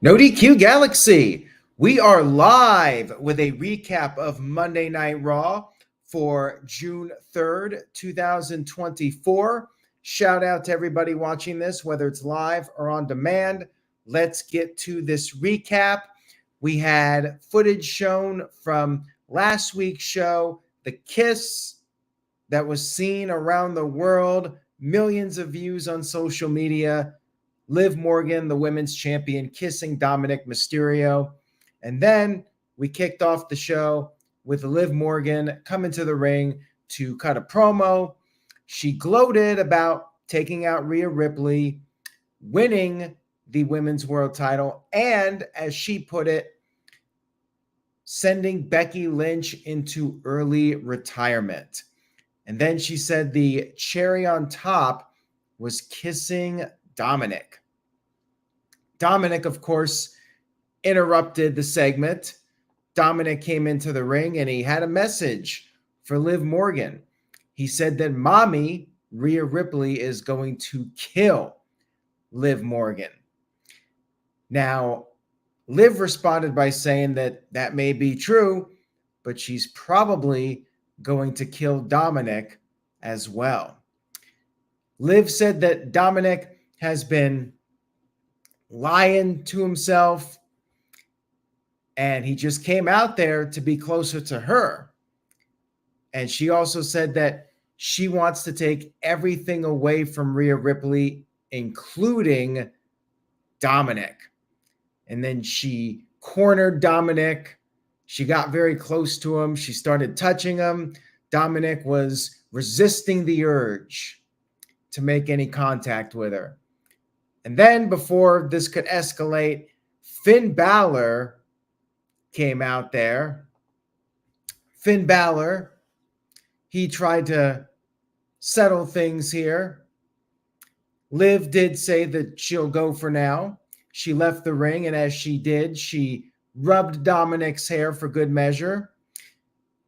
No DQ Galaxy. We are live with a recap of Monday Night Raw for June 3rd, 2024. Shout out to everybody watching this, whether it's live or on demand. Let's get to this recap. We had footage shown from last week's show, the kiss that was seen around the world, millions of views on social media. Liv Morgan, the women's champion, kissing Dominik Mysterio. And then we kicked off the show with Liv Morgan coming to the ring to cut a promo. She gloated about taking out Rhea Ripley, winning the women's world title, and as she put it, sending Becky Lynch into early retirement. And then she said the cherry on top was kissing Dominik. Dominik, of course, interrupted the segment. Dominik came into the ring and he had a message for Liv Morgan. He said that mommy, Rhea Ripley, is going to kill Liv Morgan. Now, Liv responded by saying that that may be true, but she's probably going to kill Dominik as well. Liv said that Dominik has been lying to himself, and he just came out there to be closer to her. And she also said that she wants to take everything away from Rhea Ripley, including Dominik. And then she cornered Dominik. She got very close to him. She started touching him. Dominik was resisting the urge to make any contact with her. And then before this could escalate, Finn Balor came out there. Finn Balor, he tried to settle things here. Liv did say that she'll go for now. She left the ring, and as she did, she rubbed Dominik's hair for good measure.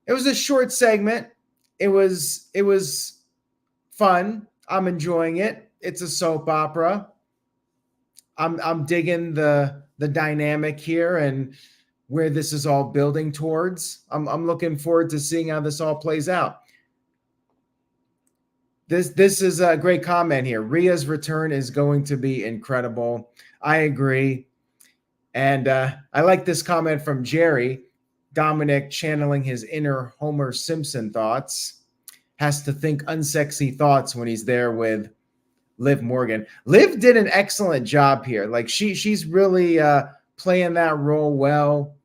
It was a short segment. It was fun. I'm enjoying it. It's a soap opera. I'm digging the dynamic here and where this is all building towards. I'm looking forward to seeing how this all plays out. This is a great comment here. Rhea's return is going to be incredible. I agree. And I like this comment from Jerry. Dominik, channeling his inner Homer Simpson thoughts, has to think unsexy thoughts when he's there with Liv Morgan. Liv did an excellent job here. Like she's really playing that role well.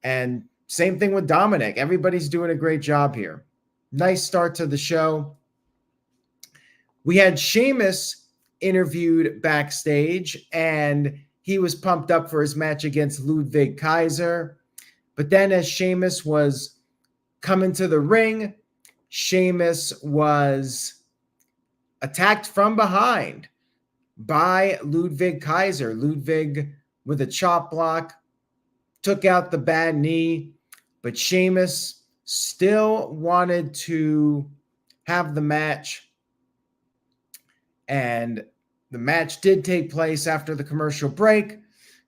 And same thing with Dominik. Everybody's doing a great job here. Nice start to the show. We had Sheamus interviewed backstage, and he was pumped up for his match against Ludwig Kaiser. But then as Sheamus was coming to the ring, Sheamus was attacked from behind by Ludwig Kaiser. Ludwig with a chop block took out the bad knee, but Sheamus still wanted to have the match. And the match did take place after the commercial break.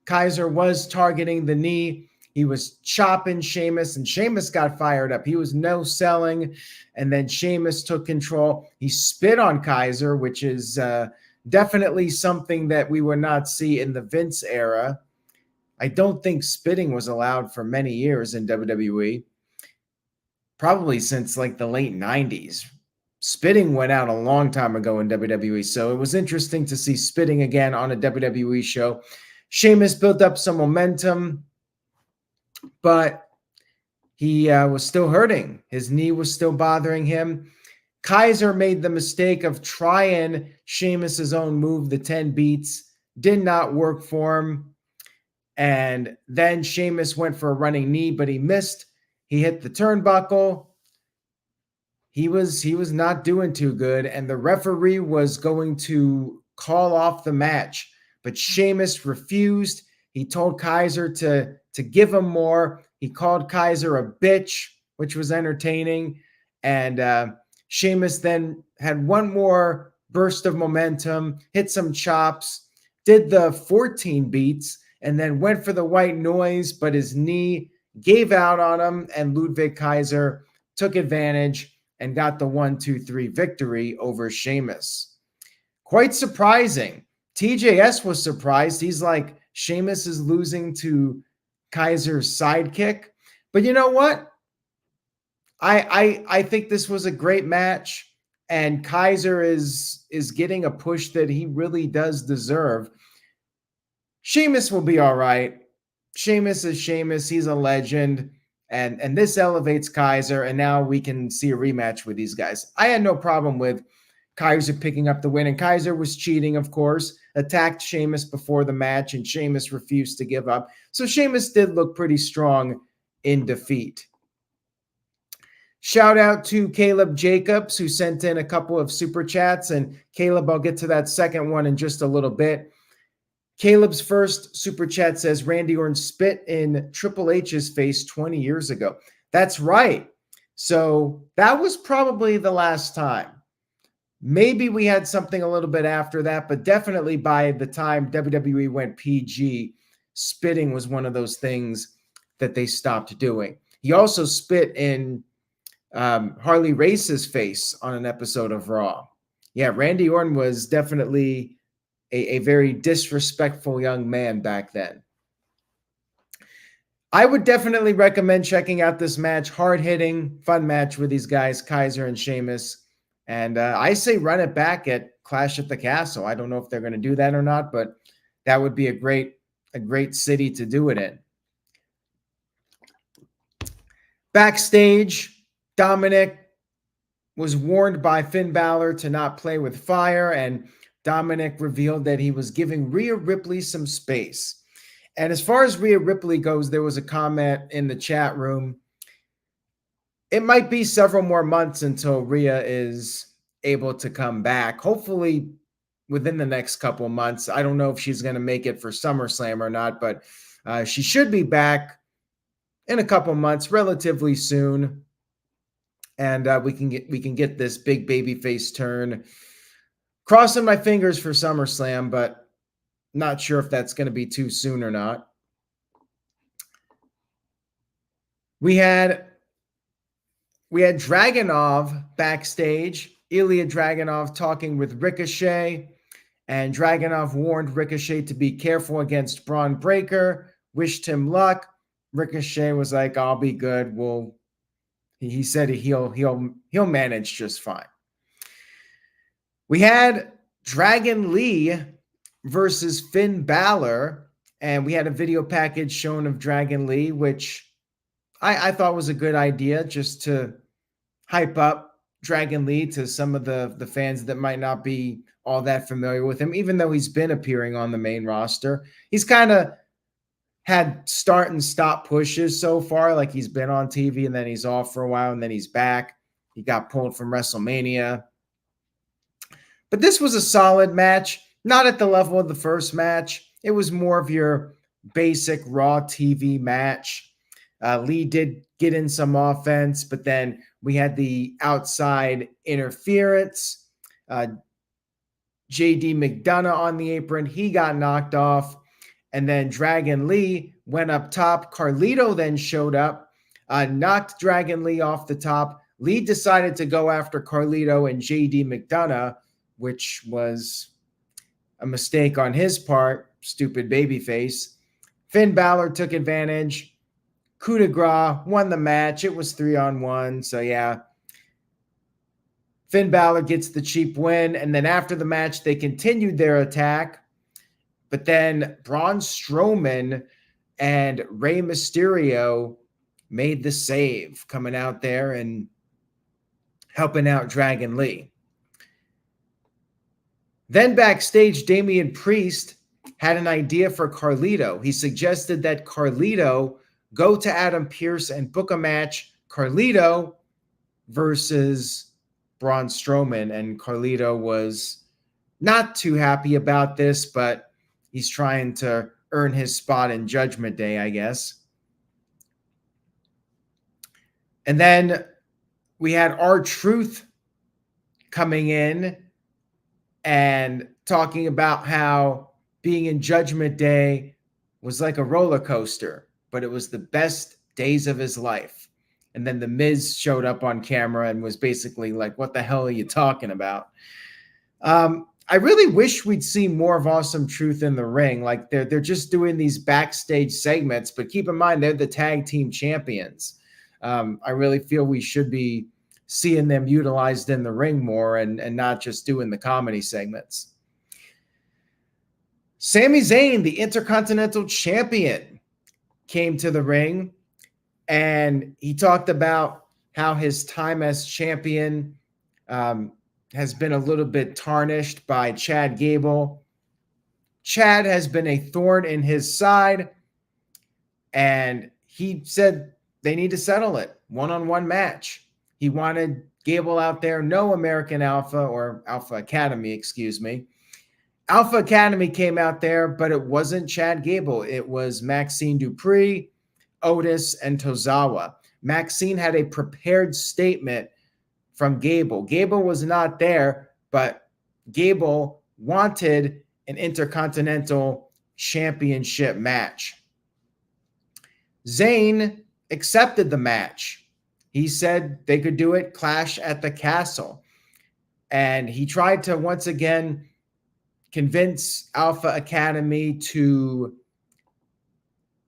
Kaiser was targeting the knee. He was chopping Sheamus, and Sheamus got fired up. He was no selling, and then Sheamus took control. He spit on Kaiser, which is definitely something that we would not see in the Vince era. I don't think spitting was allowed for many years in WWE, probably since like the late 90s. Spitting went out a long time ago in WWE, so it was interesting to see spitting again on a WWE show. Sheamus built up some momentum, but he was still hurting. His knee was still bothering him. Kaiser made the mistake of trying Sheamus's own move, the 10 beats. Did not work for him. And then Sheamus went for a running knee, but he missed. He hit the turnbuckle. He was not doing too good, and the referee was going to call off the match, but Sheamus refused. He told Kaiser to give him more. He called Kaiser a bitch, which was entertaining, and Sheamus then had one more burst of momentum, hit some chops, did the 14 beats, and then went for the white noise, but his knee gave out on him, and Ludwig Kaiser took advantage and got the 1-2-3 victory over Sheamus. Quite surprising. TJS was surprised. He's like, Sheamus is losing to Kaiser's sidekick. But you know what? I think this was a great match, and Kaiser is getting a push that he really does deserve. Sheamus will be all right. Sheamus is Sheamus. He's a legend. And this elevates Kaiser, and now we can see a rematch with these guys. I had no problem with Kaiser picking up the win, and Kaiser was cheating, of course, attacked Sheamus before the match, and Sheamus refused to give up. So Sheamus did look pretty strong in defeat. Shout out to Caleb Jacobs, who sent in a couple of super chats, and Caleb, I'll get to that second one in just a little bit. Caleb's first super chat says, Randy Orton spit in Triple H's face 20 years ago. That's right. So that was probably the last time. Maybe we had something a little bit after that, but definitely by the time WWE went PG, spitting was one of those things that they stopped doing. He also spit in Harley Race's face on an episode of Raw. Yeah, Randy Orton was definitely a very disrespectful young man back then. I would definitely recommend checking out this match. Hard-hitting, fun match with these guys, Kaiser and Sheamus. And I say run it back at Clash at the Castle. I don't know if they're going to do that or not, but that would be a great city to do it in. Backstage, Dominik was warned by Finn Balor to not play with fire, and Dominik revealed that he was giving Rhea Ripley some space. And as far as Rhea Ripley goes, there was a comment in the chat room. It might be several more months until Rhea is able to come back. Hopefully within the next couple of months. I don't know if she's going to make it for SummerSlam or not, but she should be back in a couple of months, relatively soon. And we can get this big babyface turn. Crossing my fingers for SummerSlam, but not sure if that's going to be too soon or not. We had Dragunov backstage, Ilya Dragunov talking with Ricochet, and Dragunov warned Ricochet to be careful against Braun Breaker, wished him luck. Ricochet was like, I'll be good. He said he'll manage just fine. We had Dragon Lee versus Finn Balor, and we had a video package shown of Dragon Lee, which I thought was a good idea just to hype up Dragon Lee to some of the fans that might not be all that familiar with him, even though he's been appearing on the main roster. He's kind of had start and stop pushes so far, like he's been on TV and then he's off for a while and then he's back. He got pulled from WrestleMania. But this was a solid match, not at the level of the first match. It was more of your basic Raw TV match. Lee did get in some offense, but then we had the outside interference. JD McDonagh on the apron. He got knocked off. And then Dragon Lee went up top. Carlito then showed up, knocked Dragon Lee off the top. Lee decided to go after Carlito and JD McDonagh, which was a mistake on his part. Stupid babyface. Finn Balor took advantage. Coup de grace, won the match. It was 3-on-1. So, yeah. Finn Balor gets the cheap win. And then after the match, they continued their attack. But then Braun Strowman and Rey Mysterio made the save, coming out there and helping out Dragon Lee. Then backstage, Damian Priest had an idea for Carlito. He suggested that Carlito go to Adam Pearce and book a match, Carlito versus Braun Strowman. And Carlito was not too happy about this, but he's trying to earn his spot in Judgment Day, I guess. And then we had R-Truth coming in and talking about how being in Judgment Day was like a roller coaster, but it was the best days of his life. And then the Miz showed up on camera and was basically like, what the hell are you talking about? I really wish we'd see more of Awesome Truth in the ring. Like they're just doing these backstage segments, but keep in mind, they're the tag team champions. I really feel we should be seeing them utilized in the ring more and not just doing the comedy segments. Sami Zayn, the Intercontinental Champion, came to the ring and he talked about how his time as champion has been a little bit tarnished by Chad Gable. Chad has been a thorn in his side, and he said they need to settle it. One-on-one match. He wanted Gable out there, no American Alpha or Alpha Academy, excuse me. Alpha Academy came out there, but it wasn't Chad Gable. It was Maxine Dupree, Otis, and Tozawa. Maxine had a prepared statement from Gable. Gable was not there, but Gable wanted an Intercontinental Championship match. Zayn accepted the match. He said they could do it, Clash at the Castle. And he tried to once again convince Alpha Academy to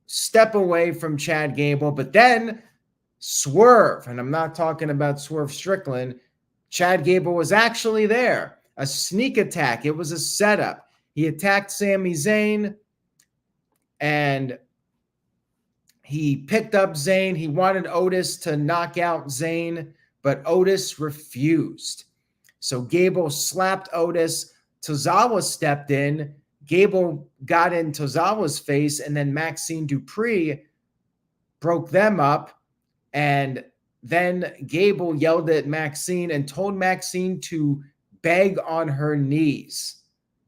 step away from Chad Gable, but then Swerve, and I'm not talking about Swerve Strickland, Chad Gable was actually there. A sneak attack. It was a setup. He attacked Sami Zayn, and he picked up Zayn. He wanted Otis to knock out Zayn, but Otis refused. So Gable slapped Otis. Tozawa stepped in. Gable got in Tozawa's face, and then Maxine Dupree broke them up. And then Gable yelled at Maxine and told Maxine to beg on her knees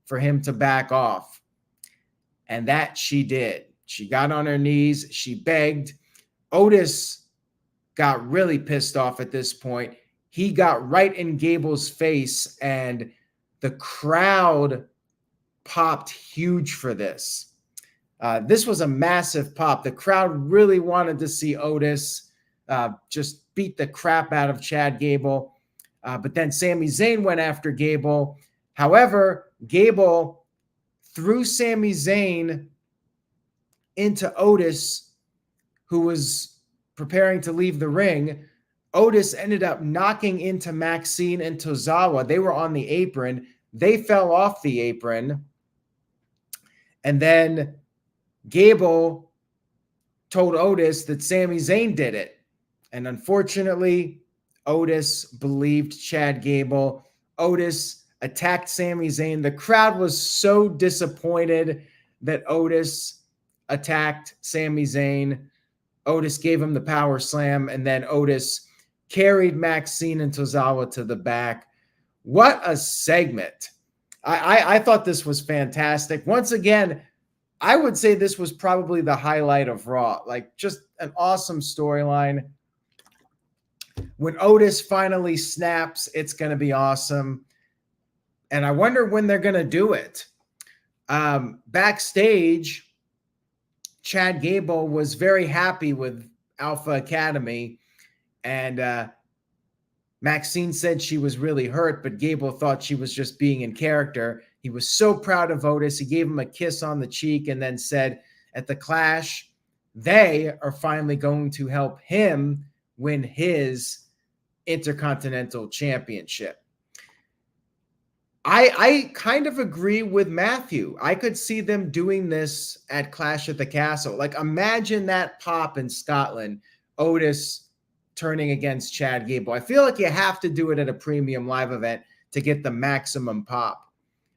for him to back off. And that she did. She got on her knees. She begged. Otis got really pissed off at this point. He got right in Gable's face, and the crowd popped huge for this. This was a massive pop. The crowd really wanted to see Otis just beat the crap out of Chad Gable. But then Sami Zayn went after Gable. However, Gable threw Sami Zayn into Otis, who was preparing to leave the ring. Otis ended up knocking into Maxine and Tozawa. They were on the apron. They fell off the apron. And then Gable told Otis that Sami Zayn did it. And unfortunately, Otis believed Chad Gable. Otis attacked Sami Zayn. The crowd was so disappointed that Otis attacked Sami Zayn. Otis gave him the power slam, and then Otis carried Maxine and Tozawa to the back. What a segment. I thought this was fantastic. Once again, I would say this was probably the highlight of Raw. Like, just an awesome storyline. When Otis finally snaps, it's going to be awesome. And I wonder when they're going to do it. Backstage, Chad Gable was very happy with Alpha Academy. And Maxine said she was really hurt, but Gable thought she was just being in character. He was so proud of Otis. He gave him a kiss on the cheek and then said, at the Clash, they are finally going to help him win his Intercontinental Championship. I kind of agree with Matthew. I could see them doing this at Clash at the Castle. Like, imagine that pop in Scotland, Otis turning against Chad Gable. I feel like you have to do it at a premium live event to get the maximum pop.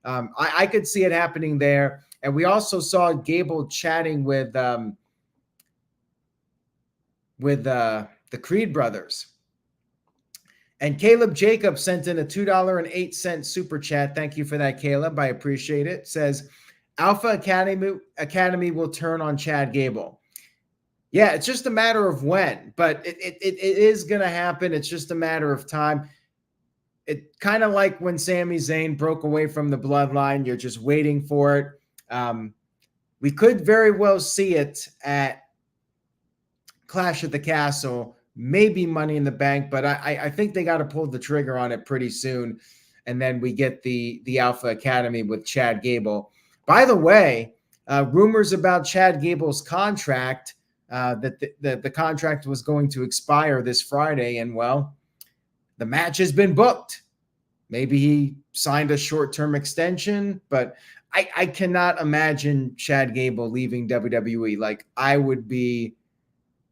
I could see it happening there. And we also saw Gable chatting with the Creed brothers. And Caleb Jacobs sent in a $2.08 super chat. Thank you for that, Caleb. I appreciate it. Says, Alpha Academy will turn on Chad Gable. Yeah, it's just a matter of when, but it is going to happen. It's just a matter of time. It kind of like when Sami Zayn broke away from the bloodline. You're just waiting for it. we could very well see it at Clash at the Castle, maybe Money in the Bank, but I think they got to pull the trigger on it pretty soon. And then we get the Alpha Academy with Chad Gable. By the way, rumors about Chad Gable's contract, that the contract was going to expire this Friday. And, well, the match has been booked. Maybe he signed a short-term extension, but I cannot imagine Chad Gable leaving WWE. Like, I would be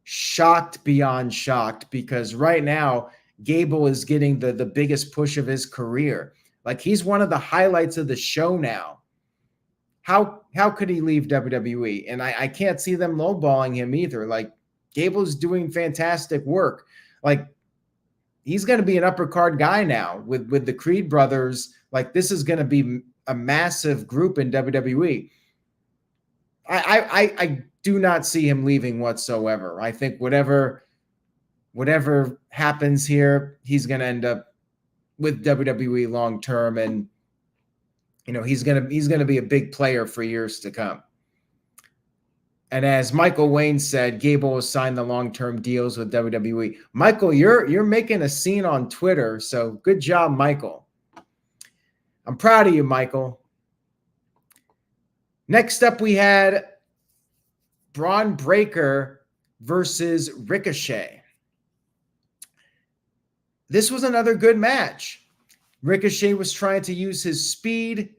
shocked beyond shocked, because right now Gable is getting the biggest push of his career. Like, he's one of the highlights of the show now. How could he leave WWE? And I can't see them lowballing him either. Like, Gable's doing fantastic work. Like, he's going to be an upper card guy now with the Creed brothers. Like, this is going to be a massive group in WWE. I do not see him leaving whatsoever. I think whatever happens here, he's going to end up with WWE long term, and he's going to be a big player for years to come. And as Michael Wayne said, Gable has signed the long-term deals with WWE. Michael, you're making a scene on Twitter, so good job, Michael. I'm proud of you, Michael. Next up, we had Braun Breaker versus Ricochet. This was another good match. Ricochet was trying to use his speed,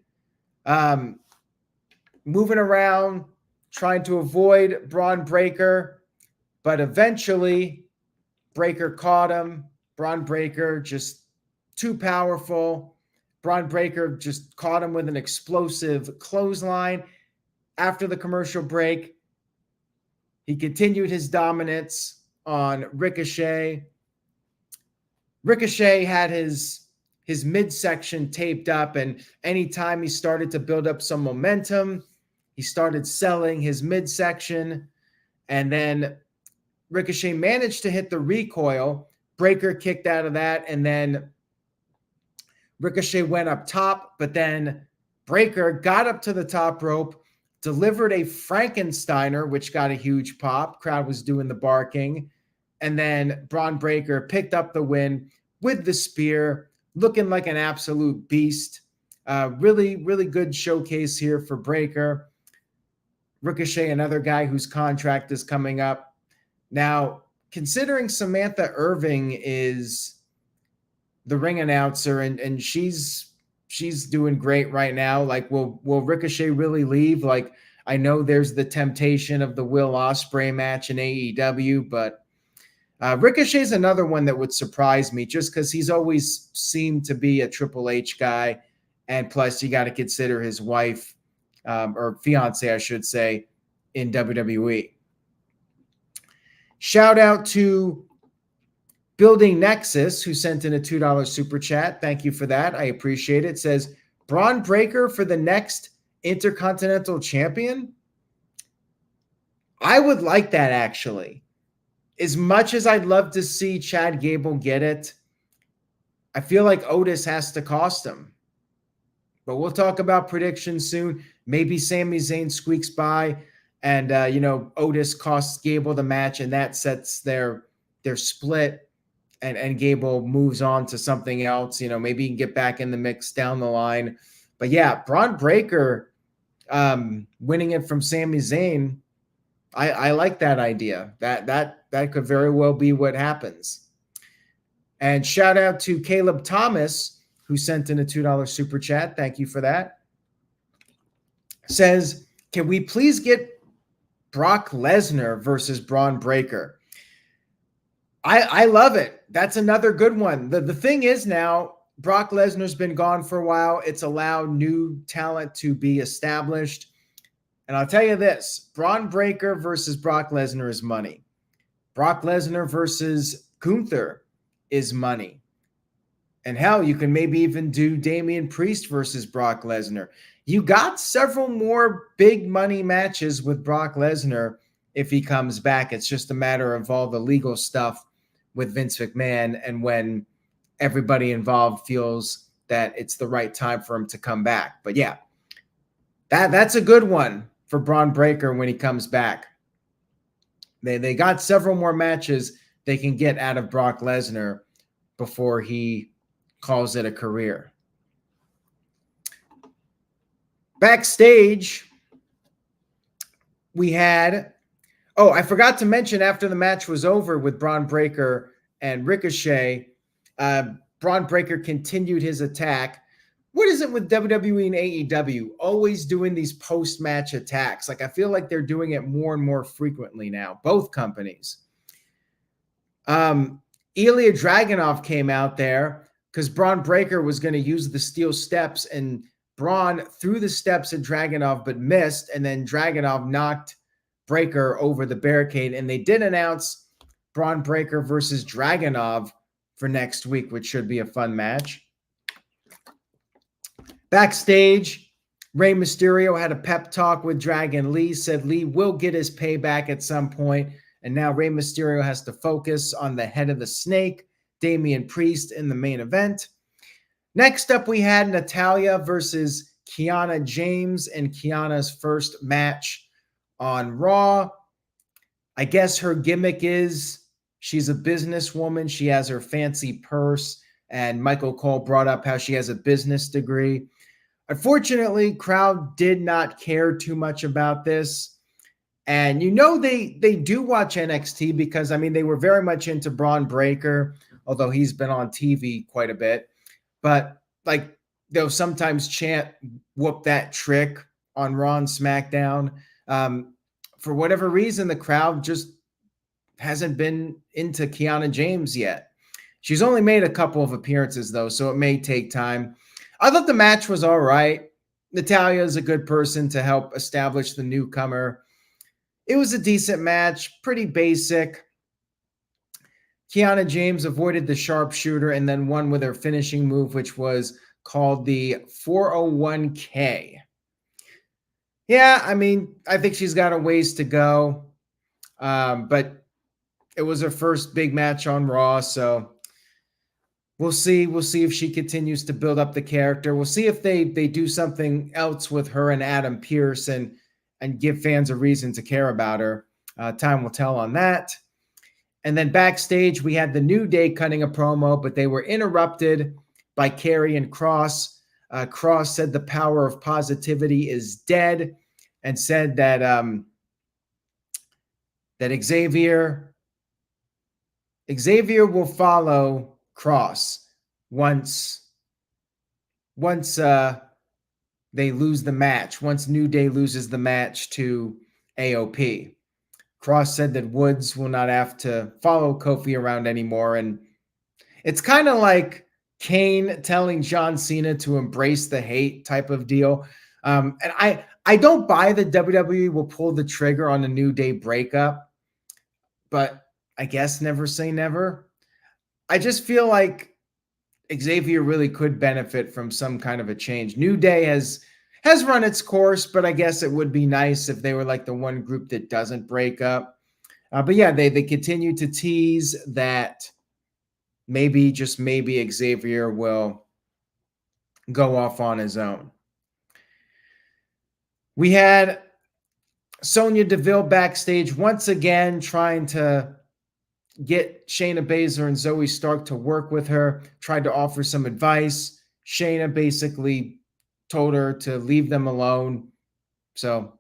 moving around, trying to avoid Braun Breaker, but eventually Breaker caught him. Braun Breaker just too powerful. Braun Breaker just caught him with an explosive clothesline. After the commercial break, he continued his dominance on Ricochet. Ricochet had his midsection taped up, and anytime he started to build up some momentum, he started selling his midsection, and then Ricochet managed to hit the recoil. Breaker kicked out of that, and then Ricochet went up top, but then Breaker got up to the top rope, delivered a Frankensteiner, which got a huge pop. Crowd was doing the barking. And then Braun Breaker picked up the win with the spear, looking like an absolute beast. Really, really good showcase here for Breaker. Ricochet, another guy whose contract is coming up. Now, considering Samantha Irving is the ring announcer, and she's doing great right now. Like, will Ricochet really leave? Like, I know there's the temptation of the Will Ospreay match in AEW, but Ricochet's another one that would surprise me, just because he's always seemed to be a Triple H guy, and plus you got to consider his wife, or fiance, I should say, in WWE. Shout out to Building Nexus, who sent in a $2 super chat. Thank you for that. I appreciate it. It says, Braun Breaker for the next Intercontinental Champion? I would like that, actually. As much as I'd love to see Chad Gable get it, I feel like Otis has to cost him. But we'll talk about predictions soon. Maybe Sami Zayn squeaks by, and Otis costs Gable the match, and that sets their split. And Gable moves on to something else. Maybe he can get back in the mix down the line. But yeah, Braun Breaker winning it from Sami Zayn, I like that idea. That could very well be what happens. And shout out to Caleb Thomas, who sent in a $2 super chat. Thank you for that. Says, can we please get Brock Lesnar versus Braun Breaker? I love it. That's another good one. The thing is now, Brock Lesnar's been gone for a while. It's allowed new talent to be established. And I'll tell you this, Braun Breaker versus Brock Lesnar is money. Brock Lesnar versus Gunther is money. And hell, you can maybe even do Damian Priest versus Brock Lesnar. You got several more big money matches with Brock Lesnar if he comes back. It's just a matter of all the legal stuff with Vince McMahon, and when everybody involved feels that it's the right time for him to come back. But yeah, that's a good one for Braun Breaker when he comes back. They got several more matches they can get out of Brock Lesnar before he calls it a career. Backstage, we had, I forgot to mention after the match was over with Braun Breaker and Ricochet, Braun Breaker continued his attack. What is it with WWE and AEW? Always doing these post-match attacks. Like, I feel like they're doing it more and more frequently now, both companies. Ilya Dragunov came out there because Braun Breaker was going to use the steel steps, and Braun threw the steps at Dragunov but missed, and then Dragunov knocked Breaker over the barricade, and they did announce Braun Breaker versus Dragunov for next week, which should be a fun match. Backstage, Rey Mysterio had a pep talk with Dragon Lee, said Lee will get his payback at some point, and now Rey Mysterio has to focus on the head of the snake, Damian Priest, in the main event. Next up, we had Natalya versus Kiana James in Kiana's first match on Raw. I guess her gimmick is she's a businesswoman. She has her fancy purse, and Michael Cole brought up how she has a business degree. Unfortunately, crowd did not care too much about this. And they do watch NXT because, I mean, they were very much into Braun Breaker, although he's been on TV quite a bit. But, like, they'll sometimes chant, whoop that trick on Raw and SmackDown. For whatever reason, the crowd just hasn't been into Kiana James yet. She's only made a couple of appearances, though, so it may take time. I thought the match was all right. Natalya is a good person to help establish the newcomer. It was a decent match, pretty basic. Kiana James avoided the sharpshooter and then won with her finishing move, which was called the 401k. Yeah, I mean, I think she's got a ways to go. But it was her first big match on Raw, so we'll see. We'll see if she continues to build up the character. We'll see if they do something else with her and Adam Pearce and give fans a reason to care about her. Time will tell on that. And then backstage, we had the New Day cutting a promo, but they were interrupted by Carrie and Cross. Cross said the power of positivity is dead and said that that Xavier will follow Cross once they lose the match, once New Day loses the match to AOP. Cross said that Woods will not have to follow Kofi around anymore. And it's kind of like Kane telling John Cena to embrace the hate type of deal. And I don't buy that WWE will pull the trigger on a New Day breakup, but I guess never say never. I just feel like Xavier really could benefit from some kind of a change. New Day has run its course, but I guess it would be nice if they were like the one group that doesn't break up. But yeah, they continue to tease that maybe, just maybe, Xavier will go off on his own. We had Sonya Deville backstage once again trying to get Shayna Baszler and Zoe Stark to work with her, tried to offer some advice. Shayna basically told her to leave them alone. So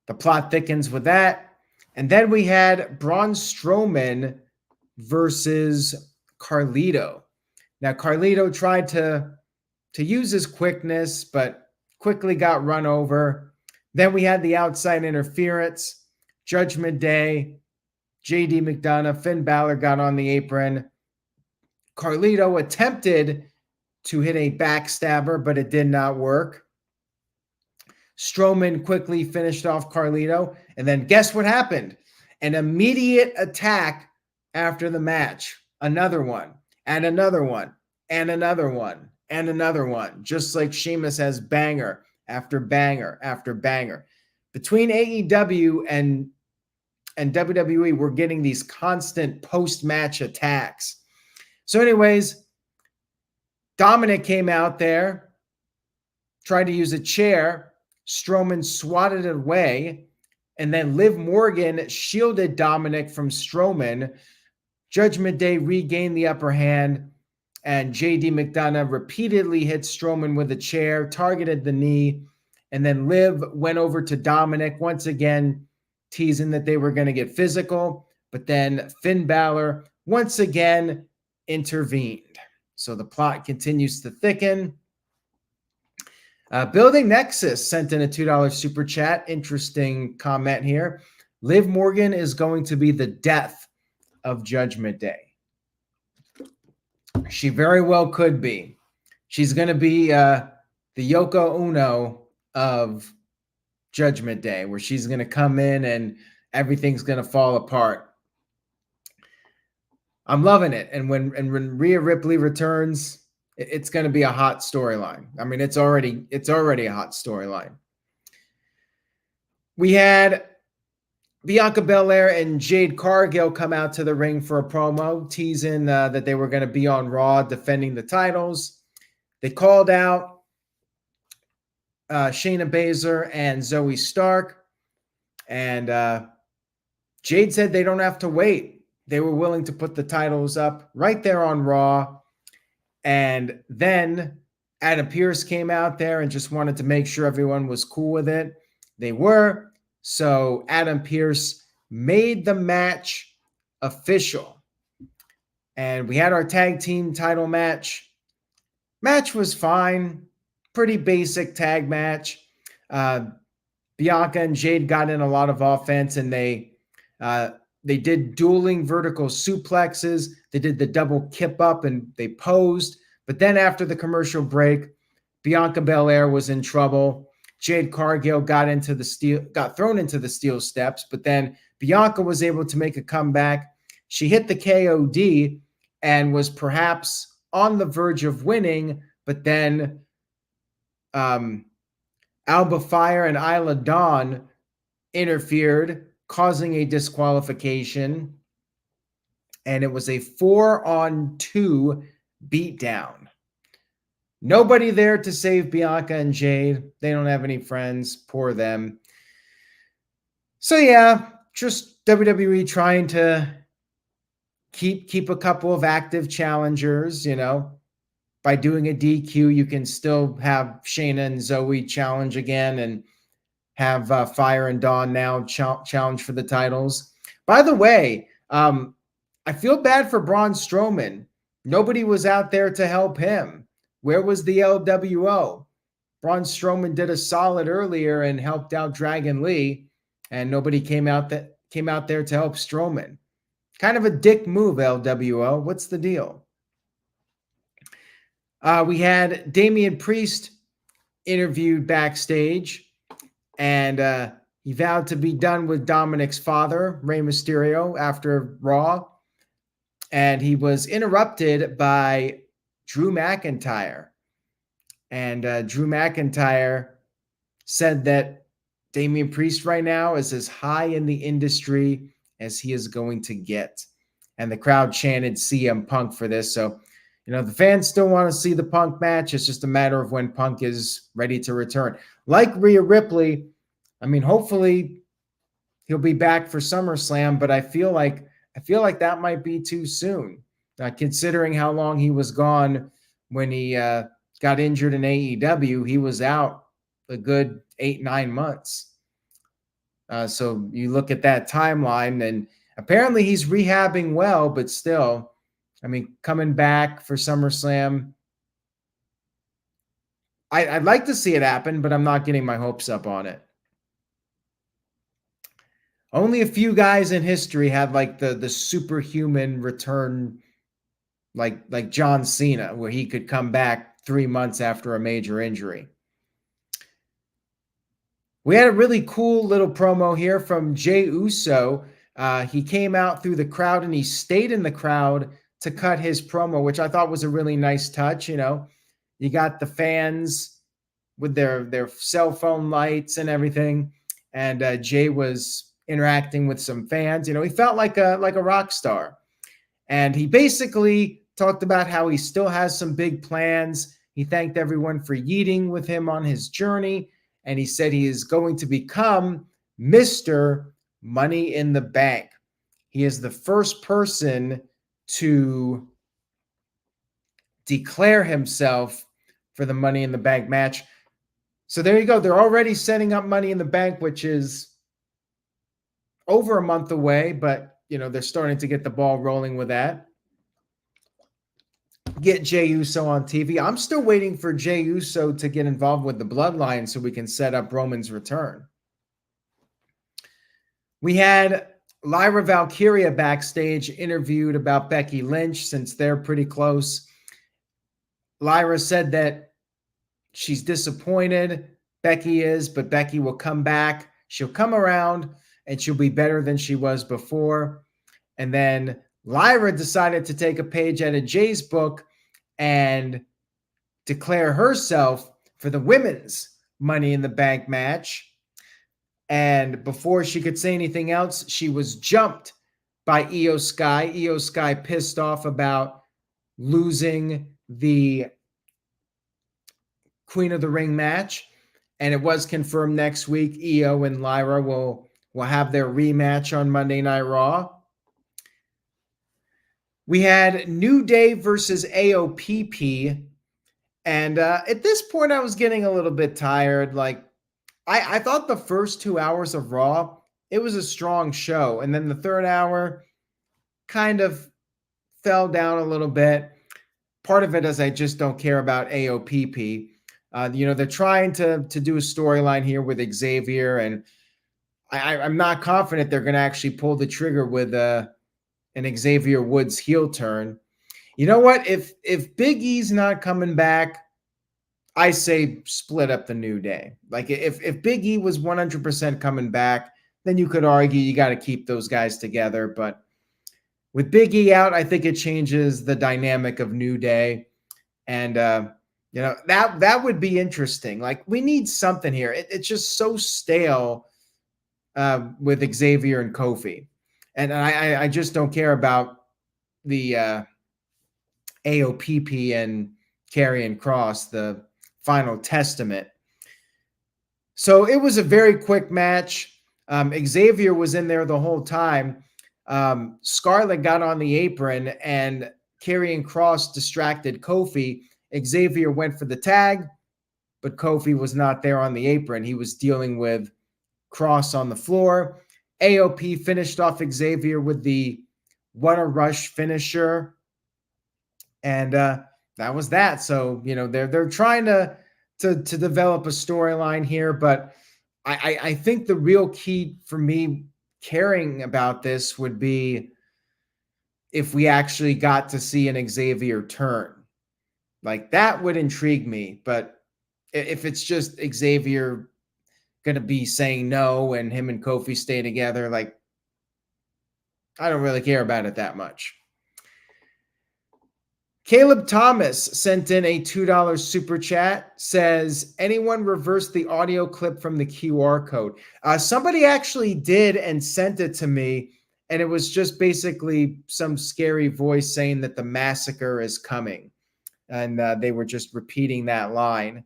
the plot thickens with that. And then we had Braun Strowman versus Carlito. Now, Carlito tried to use his quickness, but quickly got run over. Then we had the outside interference, Judgment Day, JD McDonagh, Finn Balor got on the apron. Carlito attempted to hit a backstabber, but it did not work. Strowman quickly finished off Carlito. And then guess what happened? An immediate attack after the match. Another one, and another one, and another one, and another one. Just like Sheamus has banger after banger after banger. Between AEW and WWE, we're getting these constant post-match attacks. So anyways, Dominik came out there, tried to use a chair. Strowman swatted it away, and then Liv Morgan shielded Dominik from Strowman. Judgment Day regained the upper hand, and JD McDonagh repeatedly hit Strowman with a chair, targeted the knee, and then Liv went over to Dominik, once again teasing that they were going to get physical, but then Finn Balor once again intervened. So the plot continues to thicken. Building Nexus sent in a $2 super chat. Interesting comment here. Liv Morgan is going to be the death of Judgment Day. She very well could be. She's going to be the Yoko Ono of Judgment Day, where she's going to come in and everything's going to fall apart. I'm loving it. And when Rhea Ripley returns, it's going to be a hot storyline. I mean, it's already a hot storyline. We had Bianca Belair and Jade Cargill come out to the ring for a promo, teasing that they were going to be on Raw defending the titles. They called out Shayna Baszler and Zoe Stark, and Jade said they don't have to wait. They were willing to put the titles up right there on Raw. And then Adam Pearce came out there and just wanted to make sure everyone was cool with it. They were. So Adam Pearce made the match official. And we had our tag team title match. Match was fine. Pretty basic tag match. Bianca and Jade got in a lot of offense, and they did dueling vertical suplexes. They did the double kip up and they posed. But then after the commercial break, Bianca Belair was in trouble. Jade Cargill got thrown into the steel steps, but then Bianca was able to make a comeback. She hit the KOD and was perhaps on the verge of winning, but then Alba Fire and Isla Dawn interfered, causing a disqualification, and it was a 4-on-2 beatdown. Nobody there to save Bianca and Jade. They don't have any friends. Poor them. So yeah, just WWE trying to keep a couple of active challengers, you know. By doing a DQ, you can still have Shayna and Zoe challenge again and have Fire and Dawn now challenge for the titles. By the way, I feel bad for Braun Strowman. Nobody was out there to help him. Where was the LWO? Braun Strowman did a solid earlier and helped out Dragon Lee, and nobody came out there to help Strowman. Kind of a dick move, LWO. What's the deal? We had Damian Priest interviewed backstage, and he vowed to be done with Dominik's father, Rey Mysterio, after Raw. And he was interrupted by Drew McIntyre. And Drew McIntyre said that Damian Priest right now is as high in the industry as he is going to get. And the crowd chanted CM Punk for this. So, you know, the fans still want to see the Punk match. It's just a matter of when Punk is ready to return. Like Rhea Ripley, I mean, hopefully he'll be back for SummerSlam, but I feel like that might be too soon, considering how long he was gone when he got injured in AEW. He was out a good 8-9 months. So you look at that timeline, and apparently he's rehabbing well, but still, I mean, coming back for SummerSlam, I'd like to see it happen, but I'm not getting my hopes up on it. Only a few guys in history had like the superhuman return, like John Cena, where he could come back 3 months after a major injury. We had a really cool little promo here from Jey Uso. He came out through the crowd and he stayed in the crowd to cut his promo, which I thought was a really nice touch. You know, you got the fans with their cell phone lights and everything, and Jey was interacting with some fans. You know, he felt like a rock star, and he basically talked about how he still has some big plans. He thanked everyone for yeeting with him on his journey, and he said he is going to become Mr. Money in the Bank. He is the first person to declare himself for the Money in the Bank match. So there you go. They're already setting up Money in the Bank, which is over a month away, but they're starting to get the ball rolling with that. Get Jey Uso on TV. I'm still waiting for Jey Uso to get involved with the Bloodline so we can set up Roman's return. We had Lyra Valkyria backstage interviewed about Becky Lynch since they're pretty close. Lyra said that she's disappointed, Becky is, but Becky will come back. She'll come around and she'll be better than she was before. And then Lyra decided to take a page out of Jay's book and declare herself for the women's Money in the Bank match. And before she could say anything else, she was jumped by Io Sky. Io Sky pissed off about losing the Queen of the Ring match. And it was confirmed next week Io and Lyra will have their rematch on Monday Night Raw. We had New Day versus AOPP. And at this point, I was getting a little bit tired. Like, I thought the first 2 hours of Raw, it was a strong show. And then the third hour kind of fell down a little bit. Part of it is I just don't care about AOPP. They're trying to do a storyline here with Xavier, and I'm not confident they're going to actually pull the trigger with an Xavier Woods heel turn. You know what? If Big E's not coming back, I say split up the New Day. Like if Big E was 100% coming back, then you could argue you got to keep those guys together. But with Big E out, I think it changes the dynamic of New Day. And, that would be interesting. Like, we need something here. It's just so stale with Xavier and Kofi. And I just don't care about the AOPP and Karrion Kross, the Final Testament. So it was a very quick match. Xavier was in there the whole time. Scarlett got on the apron and Karrion Kross distracted Kofi. Xavier went for the tag, but Kofi was not there on the apron. He was dealing with Kross on the floor. AOP finished off Xavier with the What a Rush finisher. And that was that. So, they're trying to develop a storyline here, but I think the real key for me caring about this would be if we actually got to see an Xavier turn. Like, that would intrigue me. But if it's just Xavier going to be saying no and him and Kofi stay together, like, I don't really care about it that much. Caleb Thomas sent in a $2 super chat, says, anyone reverse the audio clip from the QR code? Somebody actually did and sent it to me, and it was just basically some scary voice saying that the massacre is coming. And they were just repeating that line.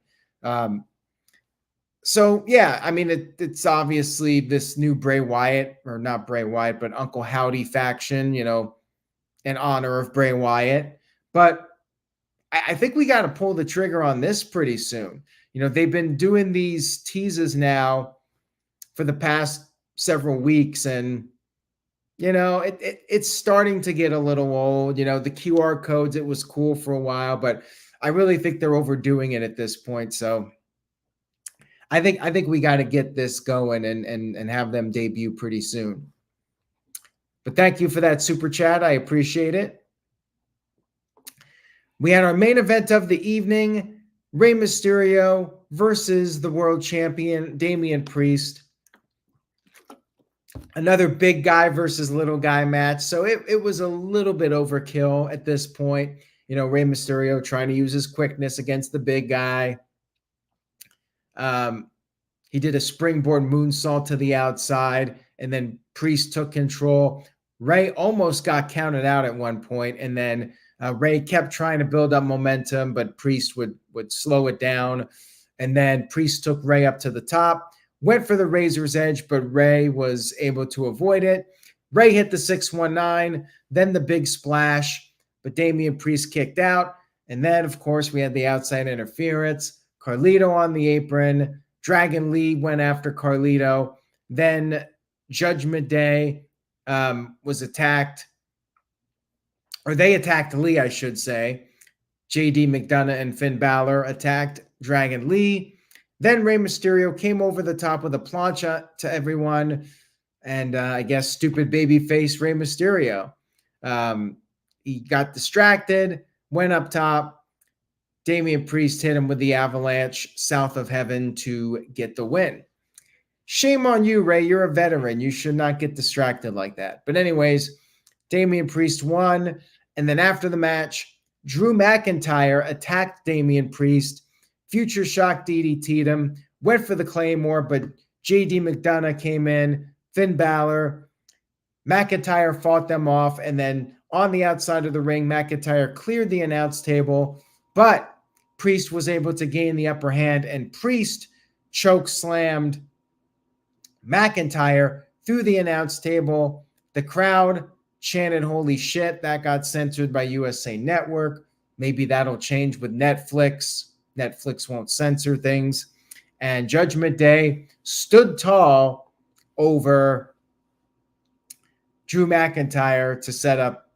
So, yeah, I mean, it's obviously this new Bray Wyatt, or not Bray Wyatt, but Uncle Howdy faction, in honor of Bray Wyatt. But I think we got to pull the trigger on this pretty soon. They've been doing these teases now for the past several weeks, and, it's starting to get a little old. The QR codes, it was cool for a while, but I really think they're overdoing it at this point. So I think we got to get this going and have them debut pretty soon. But thank you for that super chat. I appreciate it. We had our main event of the evening, Rey Mysterio versus the world champion, Damian Priest. Another big guy versus little guy match. So it was a little bit overkill at this point. Rey Mysterio trying to use his quickness against the big guy. He did a springboard moonsault to the outside, and then Priest took control. Rey almost got counted out at one point, and then Rey kept trying to build up momentum, but Priest would slow it down. And then Priest took Rey up to the top, went for the Razor's Edge, but Rey was able to avoid it. Rey hit the 619, then the big splash, but Damian Priest kicked out. And then, of course, we had the outside interference. Carlito on the apron. Dragon Lee went after Carlito. Then Judgment Day was attacked, or they attacked Lee, I should say. JD McDonagh and Finn Balor attacked Dragon Lee. Then Rey Mysterio came over the top with a plancha to everyone. And I guess stupid babyface Rey Mysterio. He got distracted, went up top. Damian Priest hit him with the avalanche south of heaven to get the win. Shame on you, Rey. You're a veteran. You should not get distracted like that. But anyways, Damian Priest won. And then after the match, Drew McIntyre attacked Damian Priest. Future Shock DDT'd him. Went for the Claymore, but JD McDonagh came in. Finn Balor. McIntyre fought them off. And then on the outside of the ring, McIntyre cleared the announce table. But Priest was able to gain the upper hand. And Priest choke slammed McIntyre through the announce table. The crowd chanted, "Holy shit." That got censored by USA Network. Maybe that'll change with Netflix. Netflix won't censor things. And Judgment Day stood tall over Drew McIntyre to set up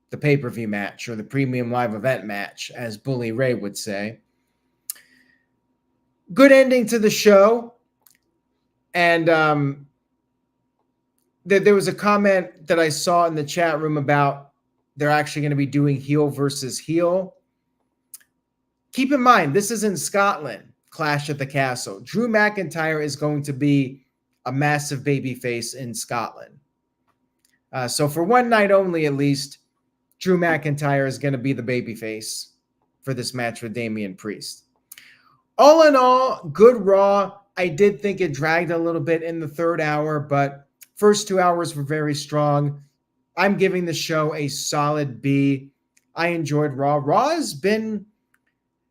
the pay-per-view match, or the premium live event match, as Bully Ray would say. Good ending to the show. And there was a comment that I saw in the chat room about they're actually going to be doing heel versus heel. Keep in mind, this is in Scotland, Clash at the Castle. Drew McIntyre is going to be a massive babyface in Scotland. So for one night only, at least, Drew McIntyre is going to be the babyface for this match with Damian Priest. All in all, good Raw. I did think it dragged a little bit in the third hour, but first 2 hours were very strong. I'm giving the show a solid B. I enjoyed Raw. Raw has been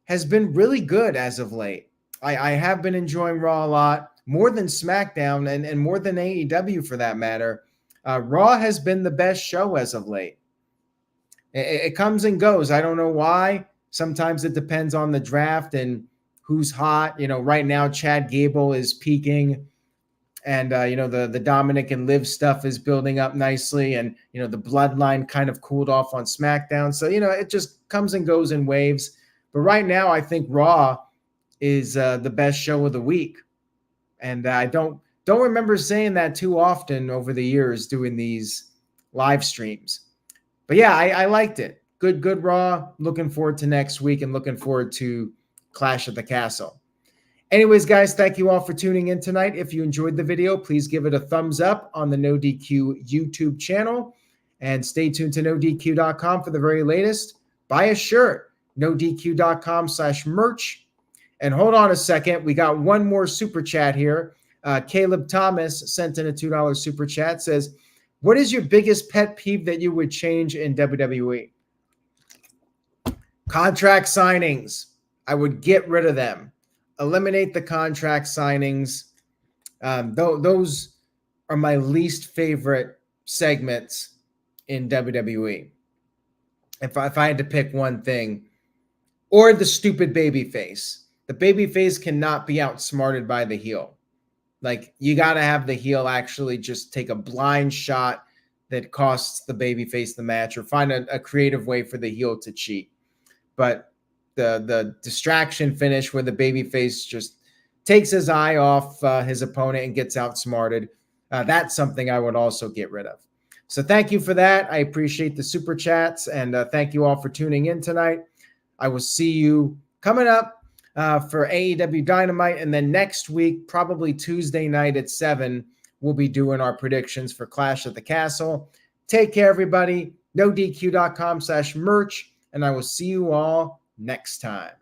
really good as of late. I have been enjoying Raw a lot, more than SmackDown and more than AEW for that matter. Raw has been the best show as of late. It comes and goes. I don't know why. Sometimes it depends on the draft and who's hot. You know, right now Chad Gable is peaking, and the Dominik and Liv stuff is building up nicely, and the Bloodline kind of cooled off on SmackDown. So it just comes and goes in waves. But right now, I think Raw is the best show of the week, and I don't remember saying that too often over the years doing these live streams. But yeah, I liked it. Good Raw. Looking forward to next week and looking forward to Clash at the Castle. Anyways, guys, thank you all for tuning in tonight. If you enjoyed the video, please give it a thumbs up on the No DQ YouTube channel, and stay tuned to NoDQ.com for the very latest. Buy a shirt, NoDQ.com/merch. And hold on a second. We got one more super chat here. Caleb Thomas sent in a $2 super chat. Says, what is your biggest pet peeve that you would change in WWE? Contract signings. I would get rid of them. Eliminate the contract signings. Those are my least favorite segments in WWE. If I had to pick one thing. Or the stupid babyface. The babyface cannot be outsmarted by the heel. Like, you got to have the heel actually just take a blind shot that costs the babyface the match, or find a creative way for the heel to cheat. But the distraction finish where the babyface just takes his eye off his opponent and gets outsmarted, that's something I would also get rid of. So thank you for that. I appreciate the super chats, and thank you all for tuning in tonight. I will see you coming up for AEW Dynamite, and then next week, probably Tuesday night at 7, we'll be doing our predictions for Clash at the Castle. Take care, everybody. NoDQ.com/merch, and I will see you all next time.